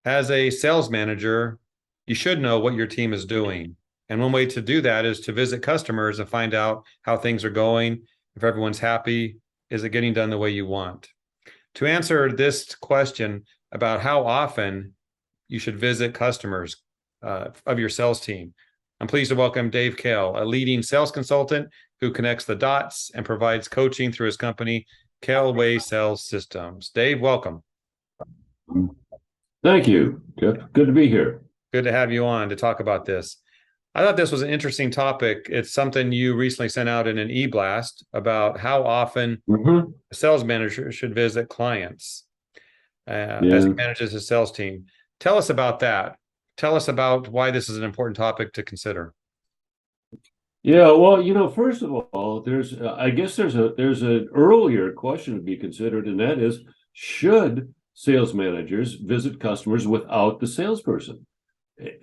As a sales manager, you should know what your team is doing. And one way to do that is to visit customers and find out how things are going. If everyone's happy, is it getting done the way you want? To answer this question about how often you should visit customers of your sales team, I'm pleased to welcome Dave Kahle, a leading sales consultant who connects the dots and provides coaching through his company, Kahle Sales Systems. Dave, welcome. Thank you. Good to be here. Good to have you on to talk about this. I thought this was an interesting topic. It's something you recently sent out in an e-blast about how often Hmm. a sales manager should visit clients as he Yeah. manages his sales team. Tell us about that. Tell us about why this is an important topic to consider. Yeah. Well, first of all, I guess there's an earlier question to be considered, and that is, should sales managers visit customers without the salesperson?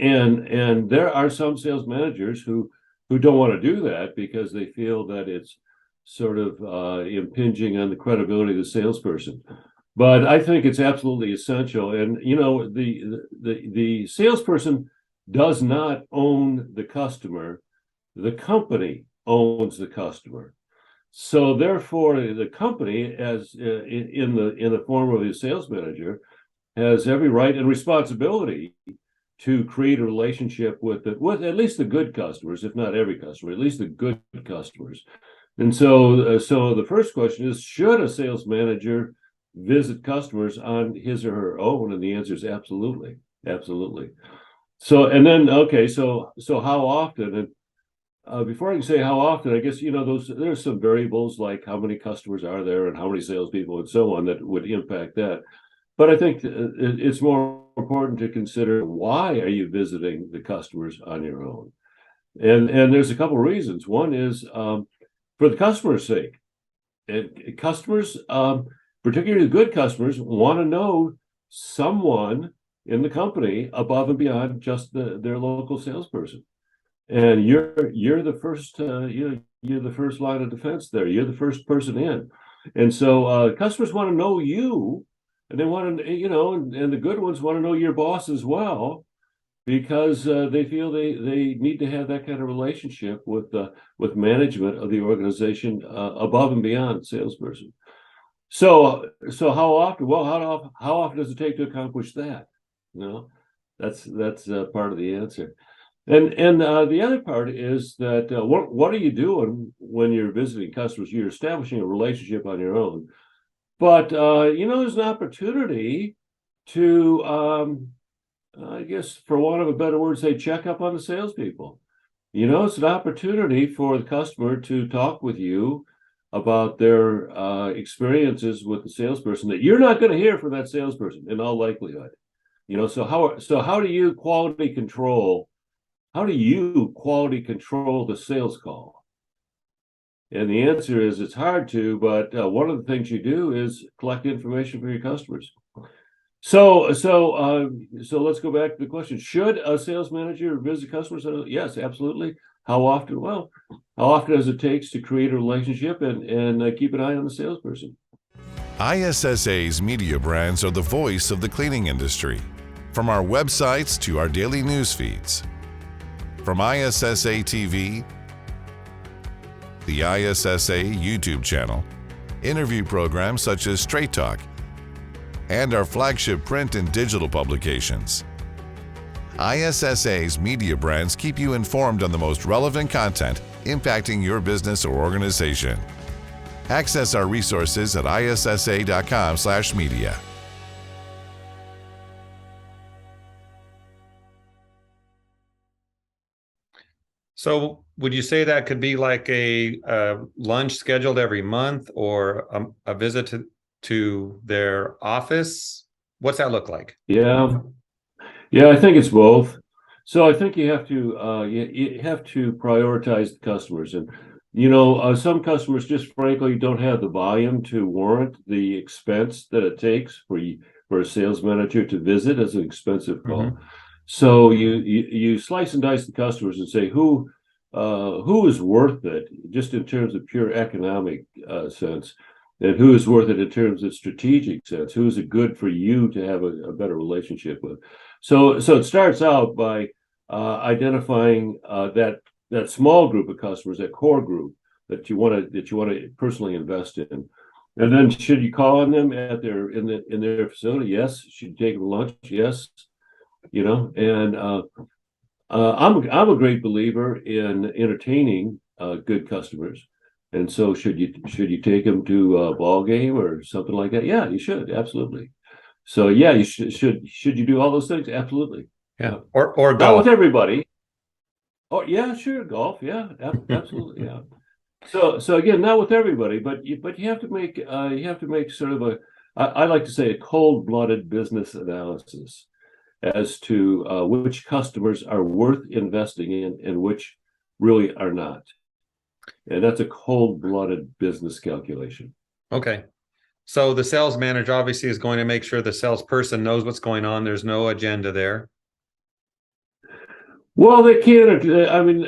And there are some sales managers who don't want to do that because they feel that it's sort of impinging on the credibility of the salesperson. But I think it's absolutely essential. And the salesperson does not own the customer. The company owns the customer. So therefore, the company, as in the form of a sales manager, has every right and responsibility to create a relationship with at least the good customers, if not every customer, at least the good customers. And so the first question is, should a sales manager visit customers on his or her own? And the answer is absolutely, absolutely. So, and then, okay, so how often? And before I can say how often, I guess, there's some variables like how many customers are there and how many salespeople and so on that would impact that. But I think it's more important to consider, why are you visiting the customers on your own? And there's a couple of reasons. One is for the customer's sake. And customers, particularly good customers, want to know someone in the company above and beyond just their local salesperson. And you're the first you're the first line of defense there. You're the first person in. And so customers want to know you, and they want to, and the good ones want to know your boss as well, because they feel they need to have that kind of relationship with management of the organization above and beyond salesperson. So how often? Well, how often does it take to accomplish that? That's part of the answer. And the other part is that what are you doing when you're visiting customers? You're establishing a relationship on your own, but there's an opportunity to, I guess, for want of a better word, say, check up on the salespeople. It's an opportunity for the customer to talk with you about their experiences with the salesperson that you're not going to hear from that salesperson in all likelihood. So how do you quality control? How do you quality control the sales call? And the answer is, it's hard to, but one of the things you do is collect information from your customers. So let's go back to the question: should a sales manager visit customers? Yes, absolutely. How often? Well, how often does it take to create a relationship and keep an eye on the salesperson? ISSA's media brands are the voice of the cleaning industry, from our websites to our daily news feeds. From ISSA TV, the ISSA YouTube channel, interview programs such as Straight Talk, and our flagship print and digital publications. ISSA's media brands keep you informed on the most relevant content impacting your business or organization. Access our resources at issa.com/media. So would you say that could be like a lunch scheduled every month, or a visit to their office? What's that look like? Yeah, I think it's both. So I think you have to prioritize the customers, and some customers just frankly don't have the volume to warrant the expense that it takes for a sales manager to visit as an expensive call. Mm-hmm. So you slice and dice the customers and say who is worth it, just in terms of pure economic sense. and who is worth it in terms of strategic sense. Who is it good for you to have a better relationship with? So it starts out by identifying that small group of customers, that core group that you want to personally invest in. And then, should you call on them at in their facility? Yes. Should you take them to lunch? Yes. And I'm a great believer in entertaining good customers. And so, should you take them to a ball game or something like that? Yeah, you should, absolutely. So yeah, you should you do all those things? Absolutely. Yeah. Or Not golf. with everybody. Oh yeah, sure, golf. Yeah, absolutely. Yeah. So again, not with everybody, but you have to make sort of I like to say a cold-blooded business analysis as to which customers are worth investing in and which really are not. And that's a cold-blooded business calculation. Okay. So the sales manager obviously is going to make sure the salesperson knows what's going on. There's no agenda there. Well, they can't. I mean,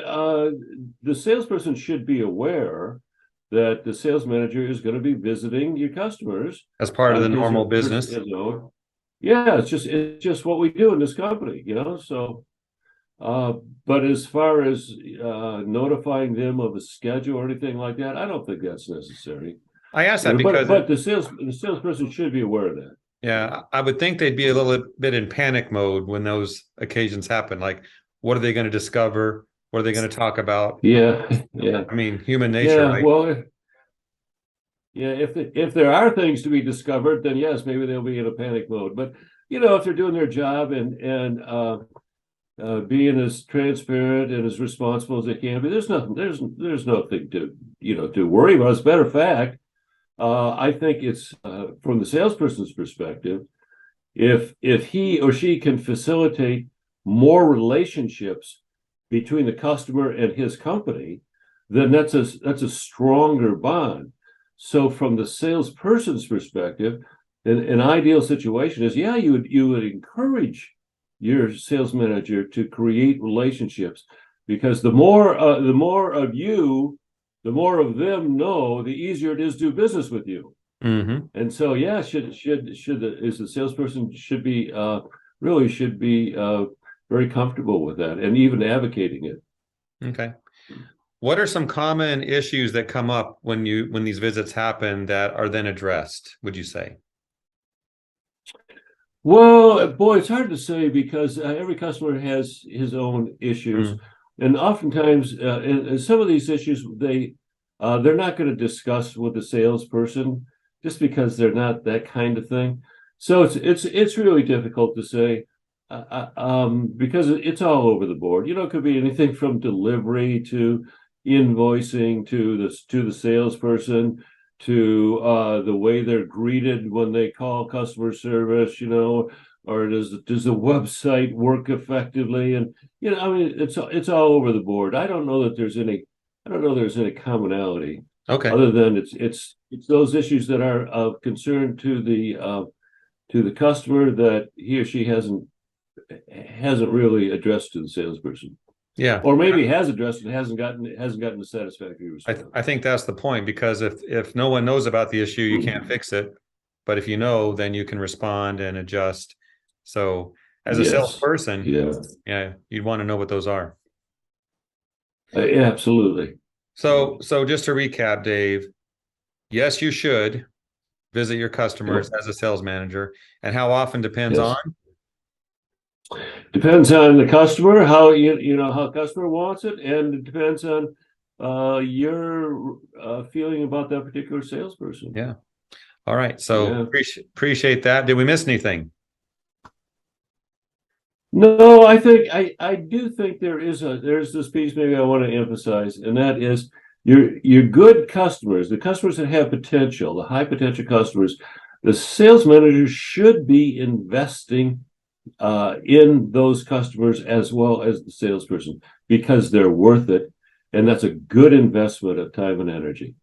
the salesperson should be aware that the sales manager is going to be visiting your customers As part of the normal business. Yeah, it's just what we do in this company, So, but as far as notifying them of a schedule or anything like that, I don't think that's necessary. I asked that because but the salesperson should be aware of that. Yeah, I would think they'd be a little bit in panic mode when those occasions happen. Like, what are they going to discover? What are they going to talk about? Yeah. I mean, human nature, Yeah, right? well, yeah, if there are things to be discovered, then yes, maybe they'll be in a panic mode. But if they're doing their job and being as transparent and as responsible as they can be, there's nothing to worry about. As a matter of fact, I think it's from the salesperson's perspective, if he or she can facilitate more relationships between the customer and his company, then that's a stronger bond. So from the salesperson's perspective, an ideal situation is, yeah, you would encourage your sales manager to create relationships, because the more of them know, the easier it is to do business with you. Mm-hmm. And so, yeah, the salesperson should be very comfortable with that and even advocating it. Okay. What are some common issues that come up when these visits happen that are then addressed, would you say? Well, boy, it's hard to say, because every customer has his own issues. And oftentimes, and some of these issues, they're not going to discuss with the salesperson, just because they're not that kind of thing. So it's really difficult to say, because it's all over the board. It could be anything from delivery to invoicing to the salesperson, to the way they're greeted when they call customer service, or does the website work effectively? And I mean, it's all over the board. I don't know there's any commonality. Okay. Other than it's those issues that are of concern to the customer that he or she hasn't really addressed to the salesperson. Yeah. Or maybe has addressed and hasn't gotten a satisfactory response. I think that's the point, because if no one knows about the issue, you can't fix it. But if you know, then you can respond and adjust. So as a salesperson, yeah, you'd want to know what those are. Yeah, absolutely. So just to recap, Dave, yes, you should visit your customers as a sales manager. And how often depends on? Depends on the customer, how how the customer wants it, and it depends on your feeling about that particular salesperson. Yeah. All right. So appreciate that. Did we miss anything? No, I think I do think there's this piece maybe I want to emphasize, and that is your good customers, the customers that have potential, the high potential customers. The sales manager should be investing in those customers as well as the salesperson, because they're worth it, and that's a good investment of time and energy.